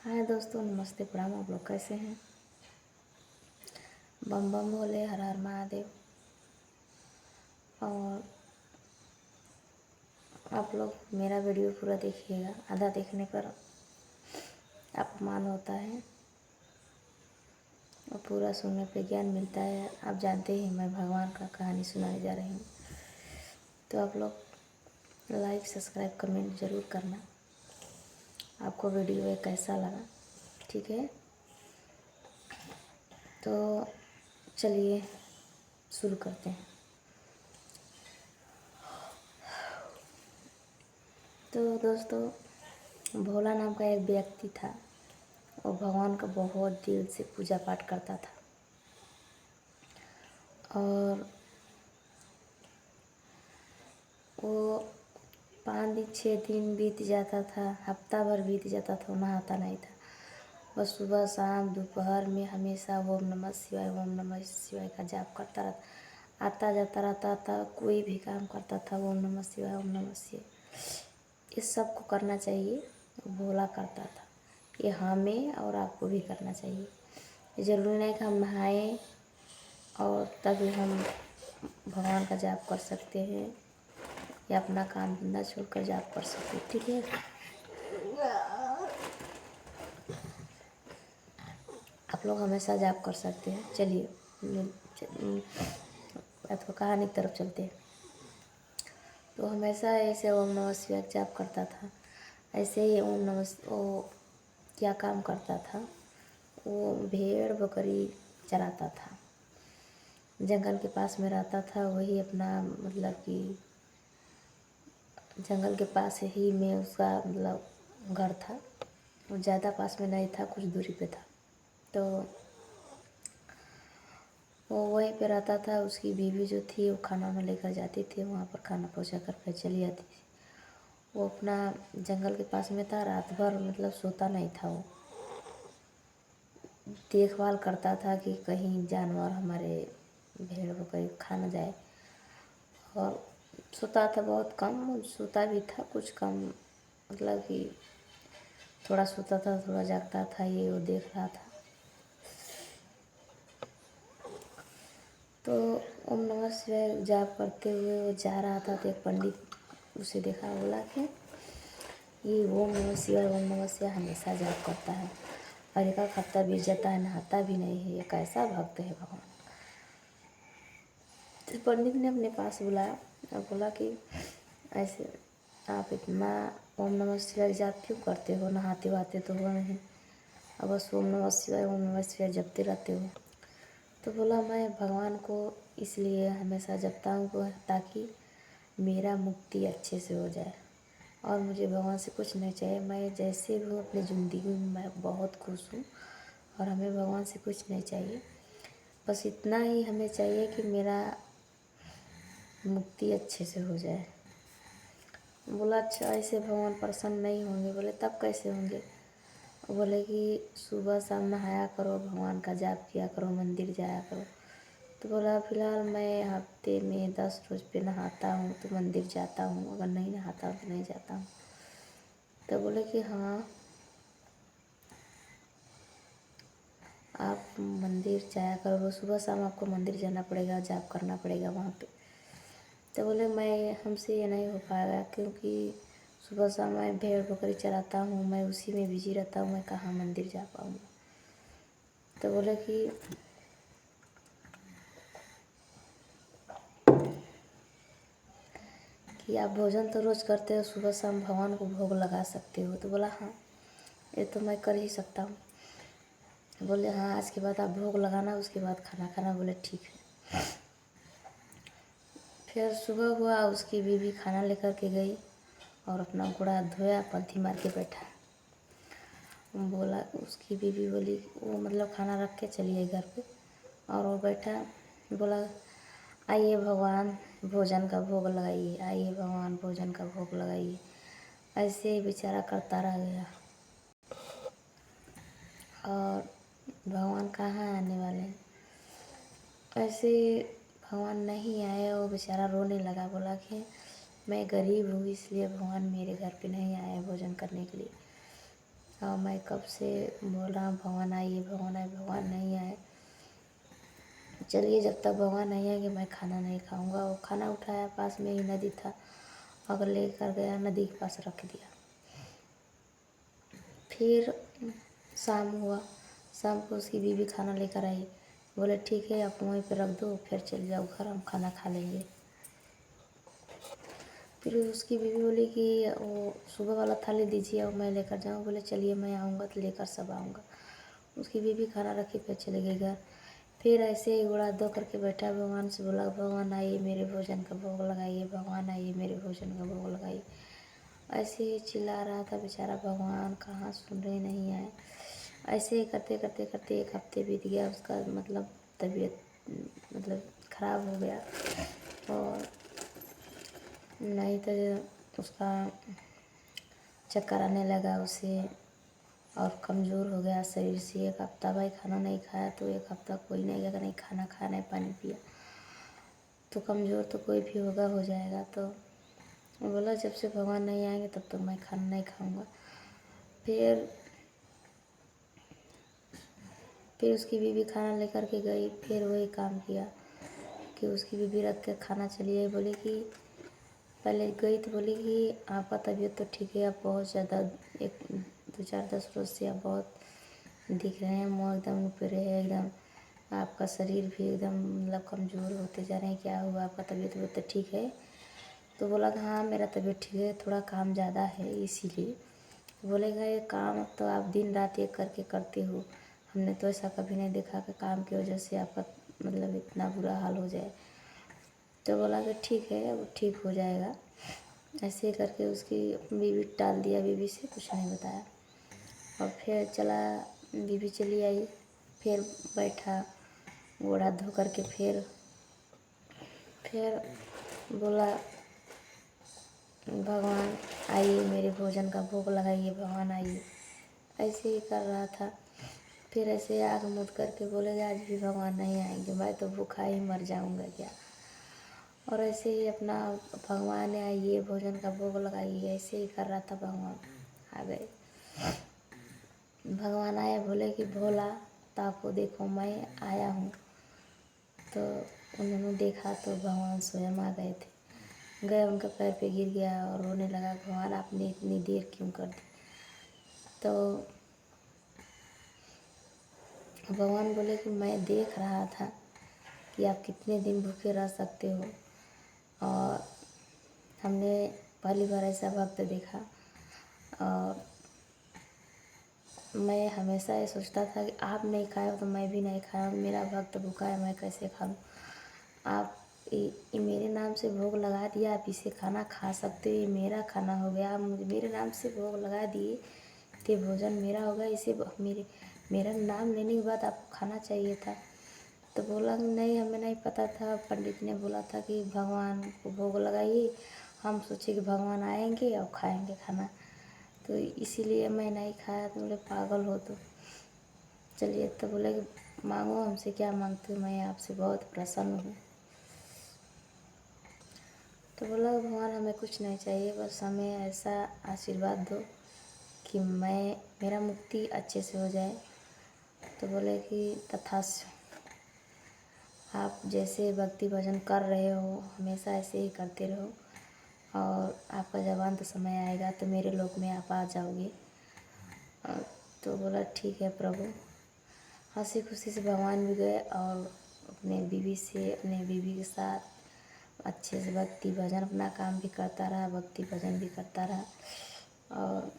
हाय दोस्तों, नमस्ते प्रणाम। आप लोग कैसे हैं? बम बम भोले, हर हर महादेव। और आप लोग मेरा वीडियो पूरा देखिएगा। आधा देखने पर अपमान होता है और पूरा सुनने पे ज्ञान मिलता है। आप जानते ही मैं भगवान का कहानी सुनाने जा रही हूँ, तो आप लोग लाइक सब्सक्राइब कमेंट ज़रूर करना। आपको वीडियो ये कैसा लगा, ठीक है? तो चलिए शुरू करते हैं। तो दोस्तों, भोला नाम का एक व्यक्ति था। वो भगवान का बहुत दिल से पूजा पाठ करता था। और वो 5 दिन 6 दिन बीत जाता था, हफ्ता भर बीत जाता था, वो नहाता नहीं था। बस सुबह शाम दोपहर में हमेशा ओम नमः शिवाय ओम नमः शिवाय का जाप करता रहता। आता जाता रहता था, कोई भी काम करता था ओम नमः शिवाय ओम नमः शिवाय। इस सब को करना चाहिए, भोला करता था। ये हमें और आपको भी करना चाहिए। ज़रूरी नहीं कि हम नहाएं और तभी हम भगवान का जाप कर सकते हैं या अपना काम धंधा छोड़कर जाप कर सकते हैं, ठीक है? आप लोग हमेशा जाप कर सकते हैं। चलिए अथवा कहानी की तरफ चलते हैं। तो हमेशा ऐसे ओम नमः शिवाय जाप करता था। ऐसे ही ओम नमः वो क्या काम करता था, वो भेड़ बकरी चराता था। जंगल के पास में रहता था। वही अपना मतलब कि जंगल के पास ही में उसका मतलब घर था। वो ज़्यादा पास में नहीं था, कुछ दूरी पे था। तो वो वहीं पे रहता था। उसकी बीवी जो थी वो खाना वाना लेकर जाती थी, वहाँ पर खाना पहुँचा कर फिर चली जाती थी। वो अपना जंगल के पास में था। रात भर मतलब सोता नहीं था। वो देखभाल करता था कि कहीं जानवर हमारे भेड़ बकरी खा न जाए। और सोता था बहुत कम, सोता भी था कुछ कम, मतलब कि थोड़ा सोता था थोड़ा जागता था, ये वो देख रहा था। तो ओम नमः शिवाय जाप करते हुए वो जा रहा था, तो एक पंडित उसे देखा, बोला कि ये ओम नमः शिवाय हमेशा जाप करता है और एक खाता बीत जाता है, नहाता भी नहीं है, ये कैसा भक्त है भगवान। तो पंडित ने अपने पास बुलाया और बोला कि ऐसे आप इतना ओम नमः शिवाय जाप क्यों करते हो? नहाते वहाते तो हो नहीं, अब बस ओम नमः शिवाय जपते रहते हो। तो बोला, मैं भगवान को इसलिए हमेशा जपता हूँ ताकि मेरा मुक्ति अच्छे से हो जाए और मुझे भगवान से कुछ नहीं चाहिए। मैं जैसे भी हूँ अपनी ज़िंदगी में मैं बहुत खुश हूँ और हमें भगवान से कुछ नहीं चाहिए। बस इतना ही हमें चाहिए कि मेरा मुक्ति अच्छे से हो जाए। बोला, अच्छा ऐसे भगवान प्रसन्न नहीं होंगे? बोले, तब कैसे होंगे? बोले कि सुबह शाम नहाया करो, भगवान का जाप किया करो, मंदिर जाया करो। तो बोला, फिलहाल मैं हफ्ते में 10 रोज़ पे नहाता हूँ तो मंदिर जाता हूँ, अगर नहीं नहाता हूँ तो नहीं जाता हूँ। तो बोले कि हाँ, आप मंदिर जाया करो, सुबह शाम आपको मंदिर जाना पड़ेगा, जाप करना पड़ेगा वहाँ पे। तो बोले, मैं हमसे ये नहीं हो पाएगा क्योंकि सुबह शाम मैं भेड़ बकरी चराता हूँ, मैं उसी में बिजी रहता हूँ, मैं कहाँ मंदिर जा पाऊँगा। तो बोले कि आप भोजन तो रोज़ करते हो, सुबह शाम भगवान को भोग लगा सकते हो। तो बोला, हाँ ये तो मैं कर ही सकता हूँ। बोले, हाँ आज के बाद आप भोग लगाना, उसके बाद खाना खाना। बोले, ठीक है। फिर सुबह हुआ, उसकी बीवी खाना लेकर के गई और अपना घोड़ा धोया, पंथी मार के बैठा। बोला, उसकी बीवी बोली, वो मतलब खाना रख के चली गई घर पे और वो बैठा। बोला, आइए भगवान भोजन का भोग लगाइए, आइए भगवान भोजन का भोग लगाइए। ऐसे ही बेचारा करता रह गया और भगवान कहाँ आने वाले हैं। ऐसे भगवान नहीं आए, वो बेचारा रोने लगा। बोला कि मैं गरीब हूँ इसलिए भगवान मेरे घर पे नहीं आए भोजन करने के लिए। और मैं कब से बोल रहा हूँ भगवान आइए, भगवान आए, भगवान नहीं आए। चलिए, जब तक भगवान नहीं आएंगे मैं खाना नहीं खाऊंगा। वो खाना उठाया, पास में ही नदी था, अगर लेकर गया, नदी के पास रख दिया। फिर शाम हुआ, शाम को उसकी बीवी खाना लेकर आई। बोले ठीक है, आप वहीं पे रख दो, फिर चले जाओ घर, हम खाना खा लेंगे। फिर उसकी बीवी बोली कि वो सुबह वाला थाली दीजिए और मैं लेकर जाऊँ। बोले चलिए, मैं आऊँगा तो लेकर सब आऊँगा। उसकी बीवी खाना रखी, फिर चले गई घर। फिर ऐसे ही गोड़ा धो करके बैठा, भगवान से बोला भगवान आइए, मेरे भोजन का भोग लगाइए, भगवान आइए, मेरे भोजन का भोग लगाइए। ऐसे ही चिल्ला रहा था बेचारा, भगवान कहाँ सुन रहे, नहीं आए। ऐसे ही करते करते करते 1 हफ्ते बीत गया। उसका मतलब तबीयत मतलब ख़राब हो गया, और नहीं तो उसका चक्कर आने लगा उसे, और कमज़ोर हो गया शरीर से। 1 हफ्ता भाई खाना नहीं खाया तो 1 हफ्ता कोई नहीं गया, नहीं खाना खाया नहीं पानी पिया तो कमज़ोर तो कोई भी होगा, हो जाएगा। तो बोला जब से भगवान नहीं आएंगे तब तक मैं खाना नहीं खाऊंगा। फिर उसकी बीवी खाना लेकर के गई। फिर वही काम किया कि उसकी बीवी रख के खाना चली आई। बोली कि पहले गई तो बोली कि आपका तबीयत तो ठीक है, आप बहुत ज़्यादा 1 2 4 10 रोज़ से आप बहुत दिख रहे हैं, मुँह एकदम ऊपरे है, एकदम आपका शरीर भी एकदम मतलब कमज़ोर होते जा रहे हैं, क्या हुआ, आपका तबीयत तो ठीक है? तो बोला कि हाँ मेरा तबीयत ठीक है, थोड़ा काम ज़्यादा है इसीलिए। बोलेगा ये काम तो आप दिन रात एक करके करते हो, हमने तो ऐसा कभी नहीं देखा कि काम की वजह से आपका मतलब इतना बुरा हाल हो जाए। तो बोला कि ठीक है, वो ठीक हो जाएगा। ऐसे करके उसकी बीवी टाल दिया, बीवी से कुछ नहीं बताया। और फिर चला, बीवी चली आई। फिर बैठा गोड़ हाथ धो करके, फिर बोला भगवान आइए, मेरे भोजन का भोग लगाइए, भगवान आइए। ऐसे ही कर रहा था। फिर ऐसे आग मूंद करके बोलेगा आज भी भगवान नहीं आएंगे, मैं तो भूखा ही मर जाऊंगा क्या। और ऐसे ही अपना भगवान आइए, भोजन का भोग लगाइए, ऐसे ही कर रहा था। भगवान आ गए। भगवान आए, बोले कि भोला ताको, देखो मैं आया हूँ। तो उन्होंने देखा तो भगवान स्वयं आ गए थे। गए, उनके पैर पे गिर गया और रोने लगा, भगवान आपने इतनी देर क्यों कर दी। तो भगवान बोले कि मैं देख रहा था कि आप कितने दिन भूखे रह सकते हो, और हमने पहली बार ऐसा भक्त देखा। और मैं हमेशा ये सोचता था कि आप नहीं खाए हो तो मैं भी नहीं खाया हूँ, मेरा भक्त भूखा है, मैं कैसे खा लूँ। आप ये मेरे नाम से भोग लगा दिया, आप इसे खाना खा सकते हो, ये मेरा खाना हो गया। आप मुझे मेरे नाम से भोग लगा दिए, ये भोजन मेरा होगा, इसे मेरा नाम लेने के बाद आपको खाना चाहिए था। तो बोला नहीं, हमें नहीं पता था, पंडित ने बोला था कि भगवान को भोग लगाइए, हम सोचे कि भगवान आएंगे और खाएंगे खाना, तो इसीलिए मैं नहीं खाया। तो बोले पागल हो तो चलिए। तो बोले कि मांगो, हमसे क्या मांगते हो, मैं आपसे बहुत प्रसन्न हूँ। तो बोला भगवान हमें कुछ नहीं चाहिए, बस हमें ऐसा आशीर्वाद दो कि मेरा मुक्ति अच्छे से हो जाए। तो बोले कि तथास्तु, आप जैसे भक्ति भजन कर रहे हो हमेशा ऐसे ही करते रहो, और आपका जब अंत समय आएगा तो मेरे लोक में आप आ जाओगे। तो बोला ठीक है प्रभु। हंसी खुशी से भगवान भी गए, और अपने बीवी के साथ अच्छे से भक्ति भजन अपना काम भी करता रहा, भक्ति भजन भी करता रहा। और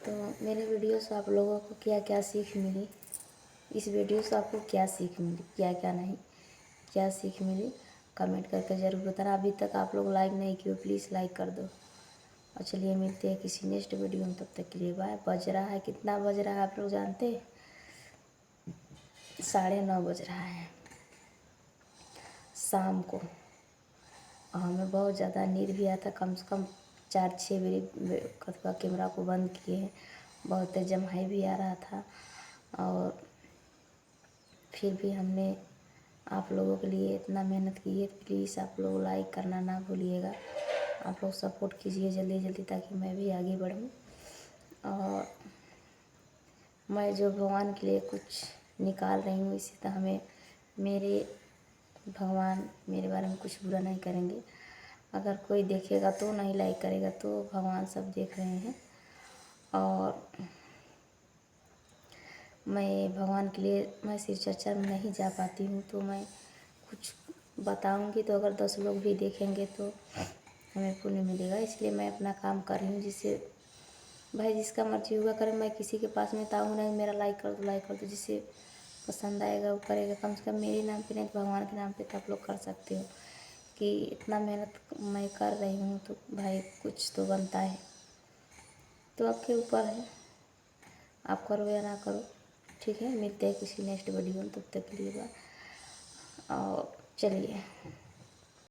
तो मेरे वीडियो से आप लोगों को क्या क्या सीख मिली, इस वीडियो से आपको क्या सीख मिली, क्या क्या नहीं, क्या सीख मिली, कमेंट करके ज़रूर बताना। अभी तक आप लोग लाइक नहीं किए, प्लीज़ लाइक कर दो। और चलिए मिलते हैं किसी नेक्स्ट वीडियो में, तब तक के लिए बाय। बज रहा है, कितना बज रहा है आप लोग जानते हैं? 9:30 बज रहा है शाम को। और हमें बहुत ज़्यादा नींद भी आया था, कम से कम 4 6 बजे कथवा कैमरा को बंद किए हैं, बहुत तेज जम्हाई भी आ रहा था। और फिर भी हमने आप लोगों के लिए इतना मेहनत की है। प्लीज़ आप लोग लाइक करना ना भूलिएगा, आप लोग सपोर्ट कीजिए जल्दी जल्दी, ताकि मैं भी आगे बढ़ूँ। मैं जो भगवान के लिए कुछ निकाल रही हूँ, इसी तरह हमें मेरे भगवान मेरे बारे में कुछ बुरा नहीं करेंगे। अगर कोई देखेगा तो नहीं लाइक करेगा, तो भगवान सब देख रहे हैं। और मैं भगवान के लिए मैं शिव चर्चा में नहीं जा पाती हूँ, तो मैं कुछ बताऊँगी तो अगर 10 लोग भी देखेंगे तो हमें पुण्य मिलेगा। इसलिए मैं अपना काम कर रही हूँ, जिससे भाई जिसका मर्जी होगा करे। मैं किसी के पास में ताऊँ नहीं मेरा लाइक कर दो, लाइक कर दो। जिसे पसंद आएगा वो करेगा। कम से कम मेरे नाम पे नहीं तो भगवान के नाम पे तो आप लोग कर सकते हो कि इतना मेहनत मैं कर रही हूँ, तो भाई कुछ तो बनता है। तो आपके ऊपर है, आप करो या ना करो। ठीक है, मिलते हैं किसी नेक्स्ट वीडियो में, तब तक के लिए बाय। और चलिए।